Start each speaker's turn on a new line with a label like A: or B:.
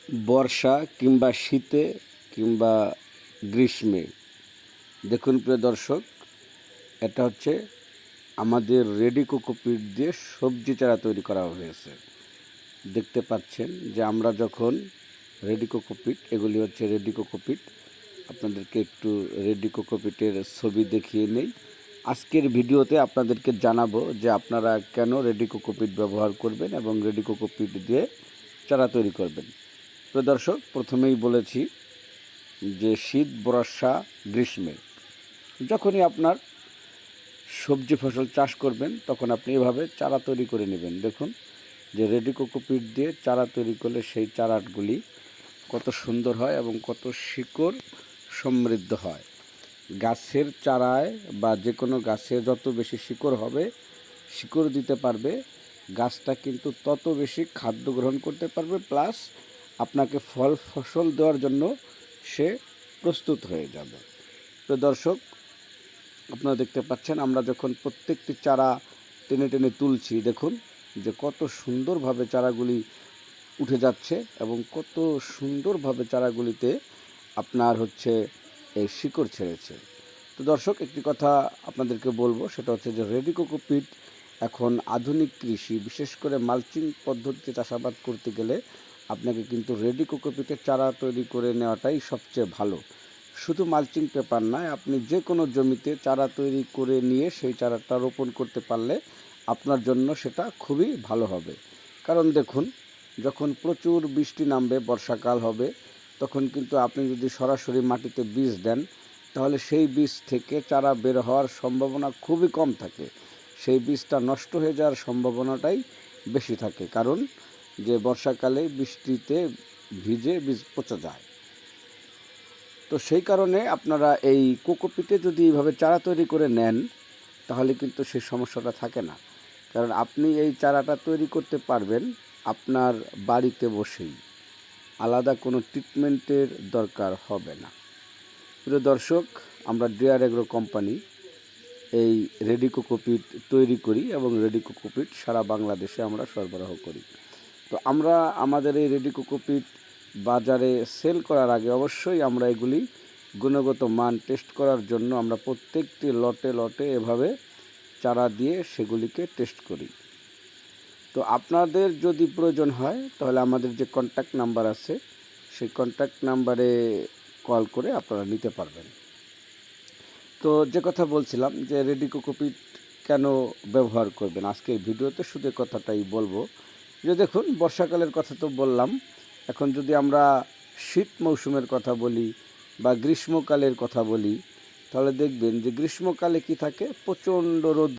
A: বর্ষা কিংবা শীতে কিংবা গ্রীষ্মে, দেখুন প্রিয় দর্শক, এটা হচ্ছে আমাদের রেডি কোকোপিট দিয়ে সবজি চারা তৈরি করা হয়েছে। দেখতে পাচ্ছেন যে আমরা যখন রেডি কোকোপিট, এগুলি হচ্ছে রেডি কোকোপিট। আপনাদেরকে একটু রেডি কোকোপিটের ছবি দেখিয়ে নেই। আজকের ভিডিওতে আপনাদেরকে জানাবো যে আপনারা কেন রেডি কোকোপিট ব্যবহার করবেন এবং রেডি কোকোপিট দিয়ে চারা তৈরি করবেন। তো দর্শক, প্রথমেই বলেছি যে শীত, বর্ষা, গ্রীষ্মে যখনই আপনার সবজি ফসল চাষ করবেন তখন আপনি এভাবে চারা তৈরি করে নেবেন। দেখুন যে রেডি কোকোপিট দিয়ে চারা তৈরি করলে সেই চারাগুলি কত সুন্দর হয় এবং কত শিকড় সমৃদ্ধ হয়। গাছের চারায় বা যে কোনো গাছে যত বেশি শিকড় হবে, শিকড় দিতে পারবে, গাছটা কিন্তু তত বেশি খাদ্য গ্রহণ করতে পারবে, প্লাস আপনাকে ফল ফসল দেওয়ার জন্য সে প্রস্তুত হয়ে যাবে। তো দর্শক, আপনারা দেখতে পাচ্ছেন আমরা যখন প্রত্যেকটি চারা টেনে টেনে তুলছি, দেখুন যে কত সুন্দরভাবে চারাগুলি উঠে যাচ্ছে এবং কত সুন্দরভাবে চারাগুলিতে আপনার হচ্ছে এই শিকড় ছেড়েছে। তো দর্শক, একটি কথা আপনাদেরকে বলবো, সেটা হচ্ছে যে রেডি কোকোপিট এখন আধুনিক কৃষি, বিশেষ করে মালচিং পদ্ধতিতে চাষাবাদ করতে গেলে আপনাকে কিন্তু রেডি কোকোপিটের চারা তৈরি করে নেওয়াটাই সবচেয়ে ভালো। শুধু মালচিং পেপার নয়, আপনি যে কোনো জমিতে চারা তৈরি করে নিয়ে সেই চারাটা রোপণ করতে পারলে আপনার জন্য সেটা খুবই ভালো হবে। কারণ দেখুন, যখন প্রচুর বৃষ্টি নামবে, বর্ষাকাল হবে, তখন কিন্তু আপনি যদি সরাসরি মাটিতে বীজ দেন তাহলে সেই বীজ থেকে চারা বের হওয়ার সম্ভাবনা খুবই কম থাকে। সেই বীজটা নষ্ট হয়ে যাওয়ার সম্ভাবনাটাই বেশি থাকে, কারণ যে বর্ষাকালে বৃষ্টিতে ভিজে বীজ পচে যায়। তো সেই কারণে আপনারা এই কোকোপিটে যদি এইভাবে চারা তৈরি করে নেন তাহলে কিন্তু সেই সমস্যাটা থাকে না। কারণ আপনি এই চারাটা তৈরি করতে পারবেন আপনার বাড়িতে বসেই, আলাদা কোনো ট্রিটমেন্টের দরকার হবে না। প্রিয় দর্শক, আমরা ডিয়ার এগ্রো কোম্পানি এই রেডি কোকোপিট তৈরি করি এবং রেডি কোকোপিট সারা বাংলাদেশে আমরা সরবরাহ করি। তো আমরা আমাদের এই রেডি কোকোপিট বাজারে সেল করার আগে অবশ্যই আমরা এগুলি গুণগত মান টেস্ট করার জন্য আমরা প্রত্যেকটি লটে লটে এভাবে চারা দিয়ে সেগুলিকে টেস্ট করি। তো আপনাদের যদি প্রয়োজন হয় তাহলে আমাদের যে কন্ট্যাক্ট নাম্বার আছে সেই কন্ট্যাক্ট নাম্বারে কল করে আপনারা নিতে পারবেন। তো যে কথা বলছিলাম যে রেডি কোকোপিট কেন ব্যবহার করবেন, আজকের ভিডিওতে শুধু কথাটাই বলবো যে দেখুন, বর্ষাকালের কথা তো বললাম, এখন যদি আমরা শীত মৌসুমের কথা বলি বা গ্রীষ্মকালের কথা বলি তাহলে দেখবেন যে গ্রীষ্মকালে কি থাকে, প্রচণ্ড রোদ